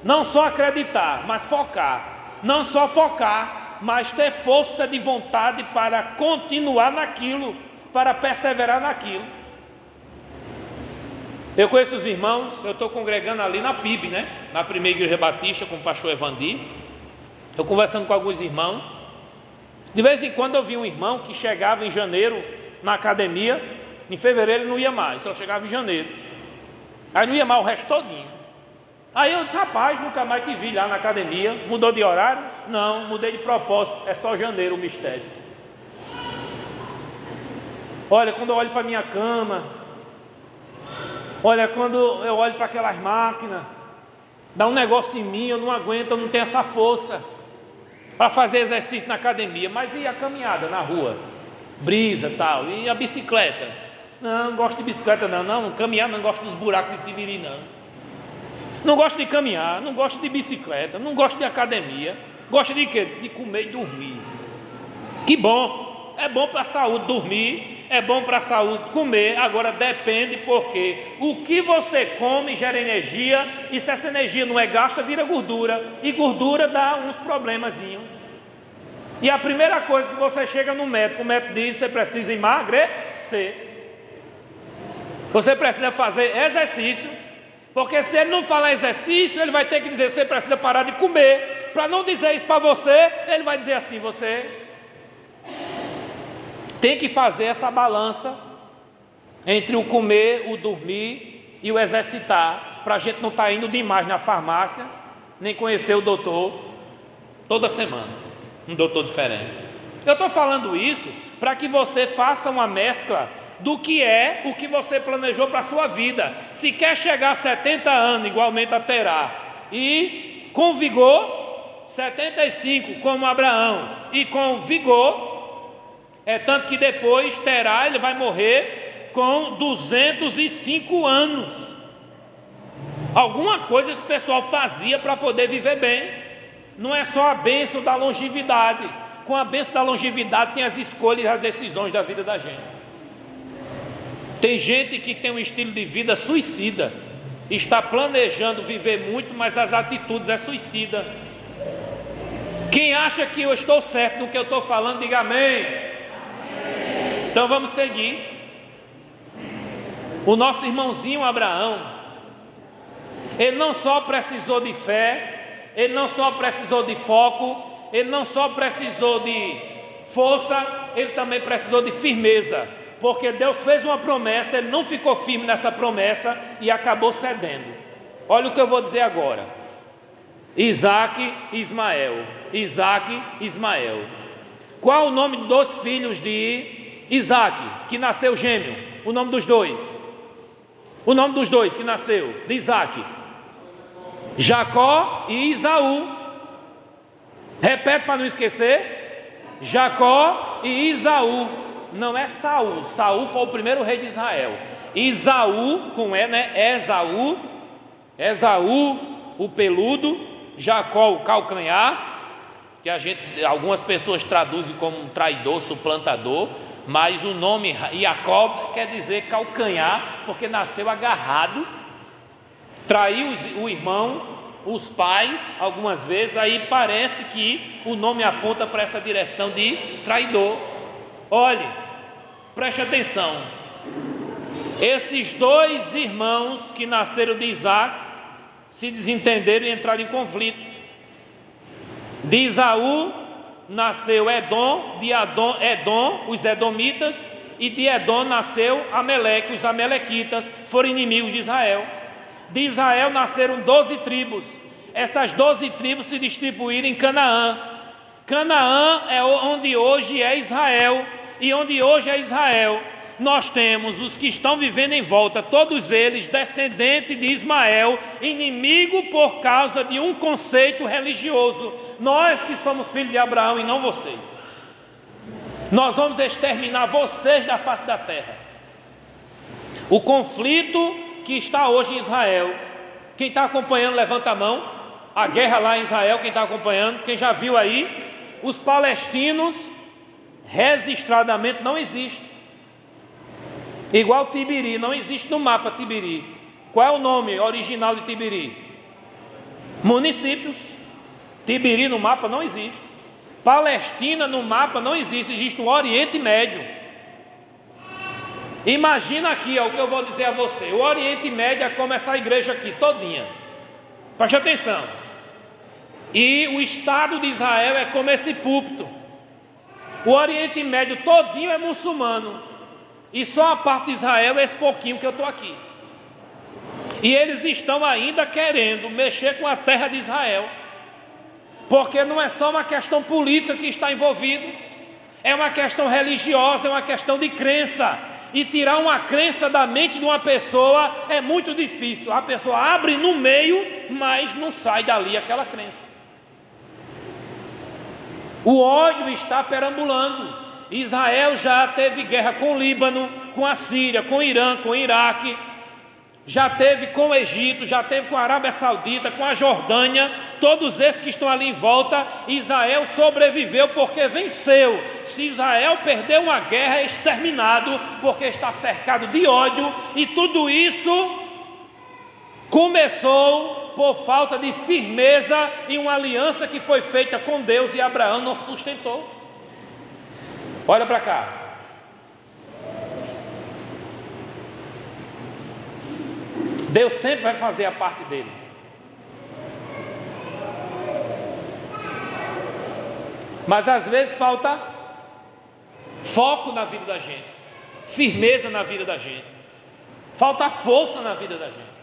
Não só acreditar, mas focar. Não só focar, mas ter força de vontade para continuar naquilo, para perseverar naquilo. Eu conheço os irmãos, eu estou congregando ali na PIB, né? Na Primeira Igreja Batista com o pastor Evandi. Eu conversando com alguns irmãos, de vez em quando eu vi um irmão que chegava em janeiro na academia, em fevereiro ele não ia mais, só chegava em janeiro. Aí não ia mais o resto todinho. Aí eu disse, rapaz, nunca mais te vi lá na academia. Mudou de horário? Não, mudei de propósito, é só janeiro o mistério. Olha, quando eu olho para a minha cama, olha, quando eu olho para aquelas máquinas, dá um negócio em mim, eu não aguento, eu não tenho essa força para fazer exercício na academia. Mas e a caminhada na rua? Brisa tal, e a bicicleta? Não gosto de bicicleta não, caminhar não gosto dos buracos de Tibiri não gosto de caminhar, não gosto de bicicleta, não gosto de academia. Gosto de quê? De comer e dormir. Que bom, é bom para a saúde dormir, é bom para a saúde comer. Agora depende, porque o que você come gera energia, e se essa energia não é gasta, vira gordura, e gordura dá uns problemazinhos. E a primeira coisa que você chega no médico, o médico diz, você precisa emagrecer, você precisa fazer exercício, porque se ele não falar exercício, ele vai ter que dizer, você precisa parar de comer. Para não dizer isso para você, ele vai dizer assim, você tem que fazer essa balança entre o comer, o dormir e o exercitar, para a gente não estar indo demais na farmácia, nem conhecer o doutor toda semana, um doutor diferente. Eu estou falando isso para que você faça uma mescla do que é o que você planejou para a sua vida. Se quer chegar a 70 anos, igualmente a terá, e com vigor, 75 como Abraão, e com vigor, é tanto que depois terá, ele vai morrer com 205 anos. Alguma coisa esse pessoal fazia para poder viver bem. Não é só a bênção da longevidade. Com a bênção da longevidade tem as escolhas e as decisões da vida da gente. Tem gente que tem um estilo de vida suicida, está planejando viver muito, mas as atitudes é suicida. Quem acha que eu estou certo no que eu estou falando, diga amém. Então vamos seguir. O nosso irmãozinho Abraão, ele não só precisou de fé, ele não só precisou de foco, ele não só precisou de força, ele também precisou de firmeza. Porque Deus fez uma promessa, ele não ficou firme nessa promessa e acabou cedendo. Olha o que eu vou dizer agora. Isaac e Ismael. Isaac e Ismael. Qual o nome dos filhos de Isaac, que nasceu gêmeo? O nome dos dois. O nome dos dois que nasceu, de Isaac. Jacó e Isaú. Repete para não esquecer. Jacó e Isaú. Não é Saul. Saul foi o primeiro rei de Israel. Isaú, com E, né? Esaú, o peludo. Jacó, o calcanhar, que algumas pessoas traduzem como um traidor, suplantador, mas o nome Jacob quer dizer calcanhar, porque nasceu agarrado, traiu o irmão, os pais, algumas vezes. Aí parece que o nome aponta para essa direção de traidor. Olhe, preste atenção. Esses dois irmãos que nasceram de Isaac se desentenderam e entraram em conflito. De Isaú nasceu Edom, de Edom, os edomitas, e de Edom nasceu Ameleque, os amalequitas foram inimigos de Israel. De Israel nasceram 12 tribos. Essas 12 tribos se distribuíram em Canaã. Canaã é onde hoje é Israel. E onde hoje é Israel, nós temos os que estão vivendo em volta, todos eles descendentes de Ismael, inimigo por causa de um conceito religioso. Nós que somos filhos de Abraão e não vocês, nós vamos exterminar vocês da face da terra. O conflito que está hoje em Israel, quem está acompanhando, levanta a mão. A guerra lá em Israel, quem está acompanhando, quem já viu aí, os palestinos registradamente não existe. Igual Tibiri, não existe no mapa Tibiri. Qual é o nome original de Tibiri? Municípios. Tibiri no mapa não existe. Palestina no mapa não existe, existe o Oriente Médio. Imagina aqui, ó, o que eu vou dizer a você. O Oriente Médio é como essa igreja aqui, todinha. Preste atenção. E o Estado de Israel é como esse púlpito. O Oriente Médio todinho é muçulmano. E só a parte de Israel é esse pouquinho que eu estou aqui. E eles estão ainda querendo mexer com a terra de Israel. Porque não é só uma questão política que está envolvida. É uma questão religiosa, é uma questão de crença. E tirar uma crença da mente de uma pessoa é muito difícil. A pessoa abre no meio, mas não sai dali aquela crença. O ódio está perambulando. Israel já teve guerra com o Líbano, com a Síria, com o Irã, com o Iraque. Já teve com o Egito, já teve com a Arábia Saudita, com a Jordânia. Todos esses que estão ali em volta. Israel sobreviveu porque venceu. Se Israel perder uma guerra, é exterminado, porque está cercado de ódio. E tudo isso começou por falta de firmeza em uma aliança que foi feita com Deus e Abraão não sustentou. Olha para cá. Deus sempre vai fazer a parte dele. Mas às vezes falta foco na vida da gente, firmeza na vida da gente, falta força na vida da gente.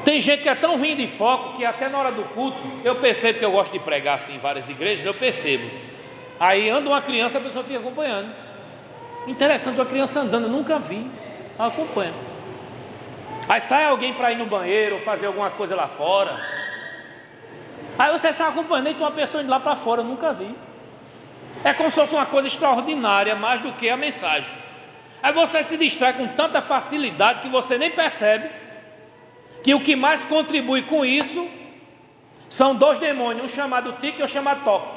Tem gente que é tão ruim de foco que até na hora do culto, eu percebo que eu gosto de pregar assim em várias igrejas, eu percebo. Aí anda uma criança, a pessoa fica acompanhando. Interessante, uma criança andando, eu nunca vi. Acompanha. Aí sai alguém para ir no banheiro ou fazer alguma coisa lá fora. Aí você sai acompanhando e tem uma pessoa indo lá para fora, eu nunca vi. É como se fosse uma coisa extraordinária, mais do que a mensagem. Aí você se distrai com tanta facilidade que você nem percebe que o que mais contribui com isso são dois demônios, um chamado tique e outro chamado toque.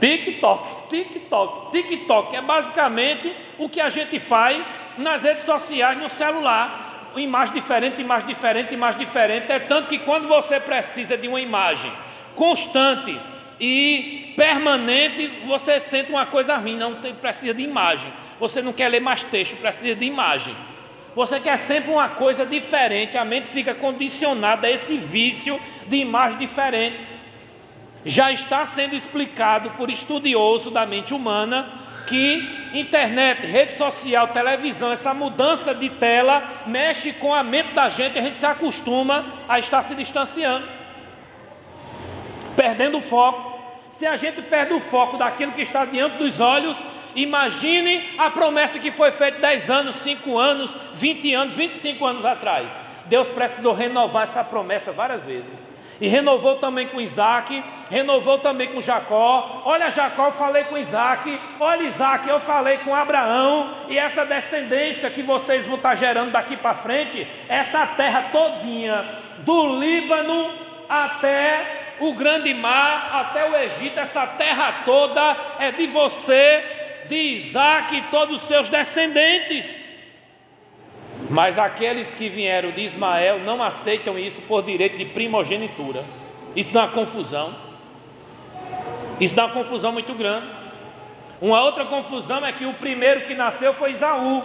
TikTok, TikTok, TikTok é basicamente o que a gente faz nas redes sociais, no celular, imagem diferente, imagem diferente, imagem diferente. É tanto que quando você precisa de uma imagem constante e permanente, você sente uma coisa ruim, não precisa de imagem. Você não quer ler mais texto, precisa de imagem. Você quer sempre uma coisa diferente, a mente fica condicionada a esse vício de imagem diferente. Já está sendo explicado por estudiosos da mente humana que internet, rede social, televisão, essa mudança de tela mexe com a mente da gente, a gente se acostuma a estar se distanciando, perdendo o foco. Se a gente perde o foco daquilo que está diante dos olhos, imagine a promessa que foi feita 10 anos, 5 anos, 20 anos, 25 anos atrás. Deus precisou renovar essa promessa várias vezes. E renovou também com Isaac, renovou também com Jacó. Olha, Jacó, eu falei com Isaac. Olha, Isaac, eu falei com Abraão. E essa descendência que vocês vão estar gerando daqui para frente, essa terra todinha, do Líbano até o grande mar, até o Egito, essa terra toda é de você, de Isaac e todos os seus descendentes. Mas aqueles que vieram de Ismael não aceitam isso por direito de primogenitura. Isso dá uma confusão. Isso dá uma confusão muito grande. Uma outra confusão é que o primeiro que nasceu foi Esaú.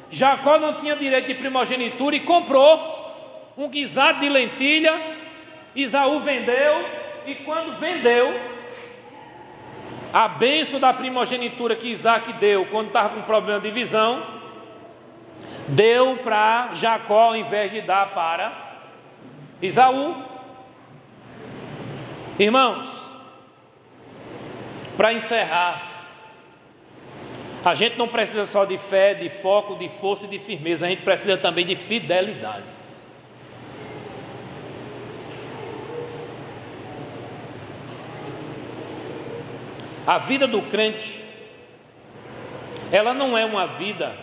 Jacó não tinha direito de primogenitura e comprou um guisado de lentilha. Esaú vendeu, e quando vendeu, a bênção da primogenitura que Isaac deu quando estava com problema de visão, deu para Jacó ao invés de dar para Esaú. Irmãos, para encerrar, a gente não precisa só de fé, de foco, de força e de firmeza, a gente precisa também de fidelidade. A vida do crente, ela não é uma vida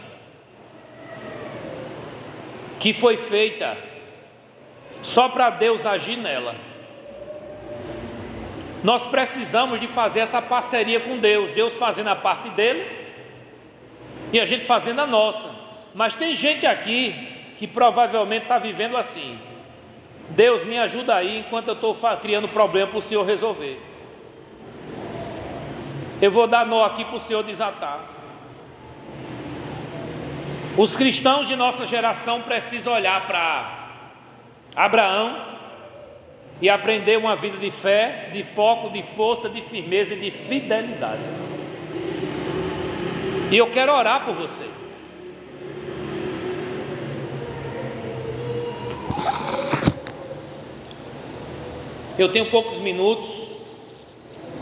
que foi feita só para Deus agir nela. Nós precisamos de fazer essa parceria com Deus, Deus fazendo a parte dele e a gente fazendo a nossa. Mas tem gente aqui que provavelmente está vivendo assim: Deus, me ajuda aí enquanto eu estou criando problema para o Senhor resolver. Eu vou dar nó aqui para o Senhor desatar. Os cristãos de nossa geração precisam olhar para Abraão e aprender uma vida de fé, de foco, de força, de firmeza e de fidelidade. E eu quero orar por você. Eu tenho poucos minutos,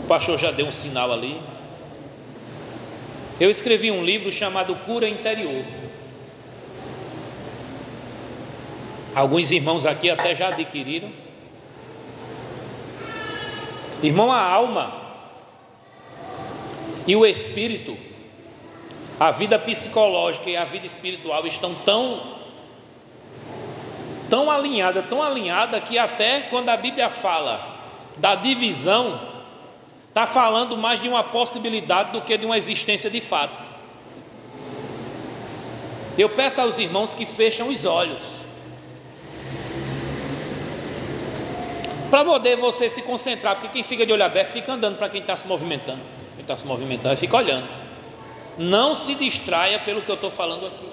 o pastor já deu um sinal ali. Eu escrevi um livro chamado Cura Interior. Alguns irmãos aqui até já adquiriram. Irmão, a alma e o espírito, a vida psicológica e a vida espiritual estão tão alinhada que até quando a Bíblia fala da divisão, está falando mais de uma possibilidade do que de uma existência de fato. Eu peço aos irmãos que fecham os olhos, para poder você se concentrar, porque quem fica de olho aberto fica andando para quem está se movimentando. Quem está se movimentando fica olhando. Não se distraia pelo que eu estou falando aqui.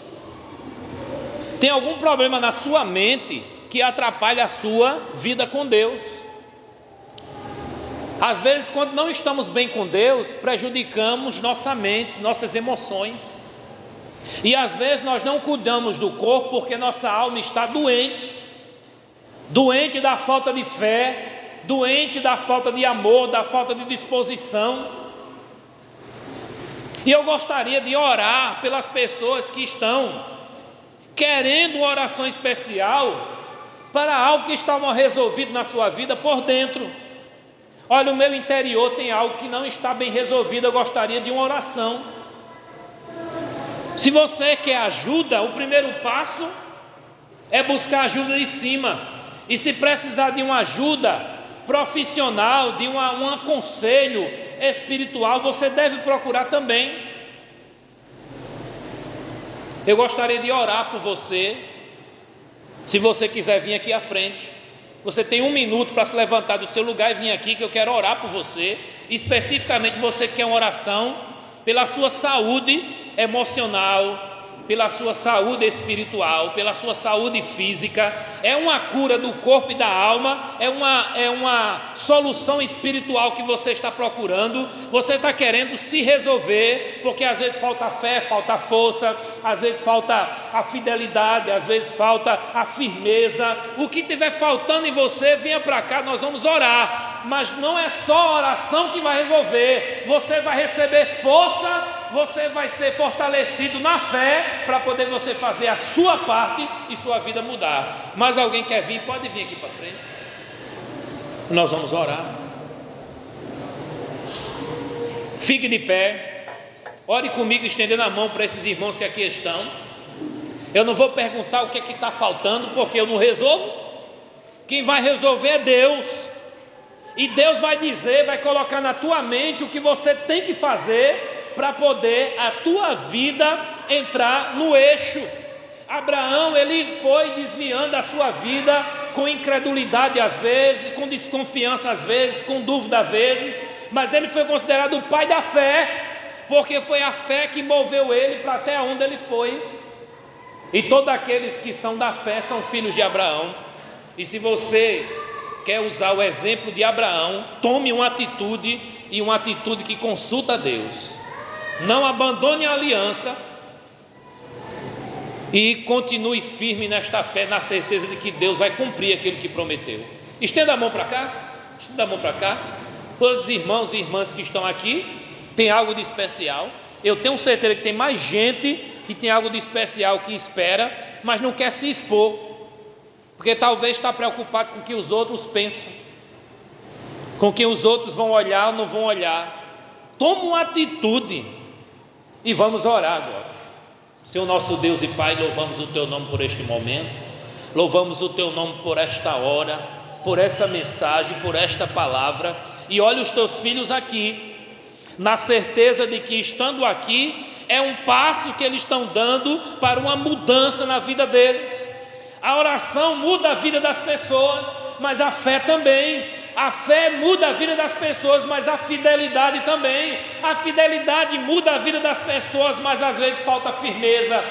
Tem algum problema na sua mente que atrapalha a sua vida com Deus? Às vezes, quando não estamos bem com Deus, prejudicamos nossa mente, nossas emoções. E às vezes nós não cuidamos do corpo porque nossa alma está doente. Doente da falta de fé, doente da falta de amor, da falta de disposição. E eu gostaria de orar pelas pessoas que estão querendo uma oração especial para algo que está mal resolvido na sua vida por dentro. Olha, o meu interior tem algo que não está bem resolvido, eu gostaria de uma oração. Se você quer ajuda, o primeiro passo é buscar ajuda de cima. E se precisar de uma ajuda profissional, de um aconselho espiritual, você deve procurar também. Eu gostaria de orar por você. Se você quiser vir aqui à frente, você tem 1 minuto para se levantar do seu lugar e vir aqui, que eu quero orar por você. Especificamente você que quer uma oração pela sua saúde emocional, pela sua saúde espiritual, pela sua saúde física. É uma cura do corpo e da alma, é uma solução espiritual que você está procurando. Você está querendo se resolver, porque às vezes falta fé, falta força, às vezes falta a fidelidade, às vezes falta a firmeza. O que estiver faltando em você, venha para cá, nós vamos orar. Mas não é só a oração que vai resolver. Você vai receber força, você vai ser fortalecido na fé para poder você fazer a sua parte e sua vida mudar. Mas alguém quer vir? Pode vir aqui para frente. Nós vamos orar. Fique de pé. Ore comigo estendendo a mão para esses irmãos que aqui estão. Eu não vou perguntar o que é que está faltando, porque eu não resolvo. Quem vai resolver é Deus. E Deus vai dizer, vai colocar na tua mente o que você tem que fazer para poder a tua vida entrar no eixo. Abraão, ele foi desviando a sua vida com incredulidade às vezes, com desconfiança às vezes, com dúvida às vezes, mas ele foi considerado o pai da fé, porque foi a fé que moveu ele para até onde ele foi. E todos aqueles que são da fé são filhos de Abraão. E se você quer usar o exemplo de Abraão, tome uma atitude, e uma atitude que consulta a Deus. Não abandone a aliança e continue firme nesta fé, na certeza de que Deus vai cumprir aquilo que prometeu. Estenda a mão para cá, estenda a mão para cá. Todos os irmãos e irmãs que estão aqui têm algo de especial. Eu tenho certeza que tem mais gente que tem algo de especial que espera, mas não quer se expor, porque talvez está preocupado com o que os outros pensam, com o que os outros vão olhar ou não vão olhar. Toma uma atitude e vamos orar agora. Senhor nosso Deus e Pai, louvamos o Teu nome por este momento, louvamos o Teu nome por esta hora, por essa mensagem, por esta palavra. E olha os Teus filhos aqui, na certeza de que estando aqui é um passo que eles estão dando para uma mudança na vida deles. A oração muda a vida das pessoas, mas a fé também. A fé muda a vida das pessoas, mas a fidelidade também. A fidelidade muda a vida das pessoas, mas às vezes falta firmeza,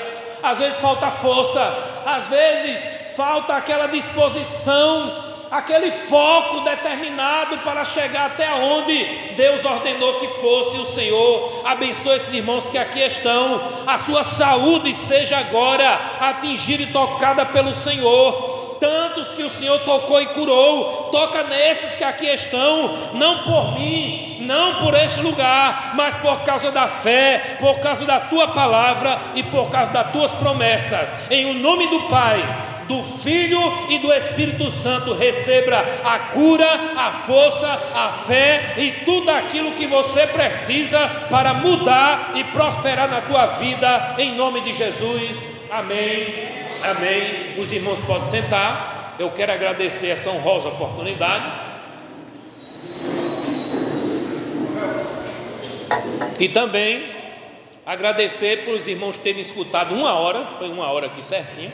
às vezes falta força, às vezes falta aquela disposição aquele foco determinado para chegar até onde Deus ordenou que fosse. O Senhor abençoe esses irmãos que aqui estão, a sua saúde seja agora atingida e tocada pelo Senhor. Tantos que o Senhor tocou e curou, toca nesses que aqui estão, não por mim, não por este lugar, mas por causa da fé, por causa da tua palavra e por causa das tuas promessas. Em o nome do Pai, do Filho e do Espírito Santo, receba a cura, a força, a fé e tudo aquilo que você precisa para mudar e prosperar na tua vida, em nome de Jesus. Amém, amém. Os irmãos podem sentar. Eu quero agradecer essa honrosa oportunidade e também agradecer por os irmãos terem escutado 1 hora, foi 1 hora aqui certinho.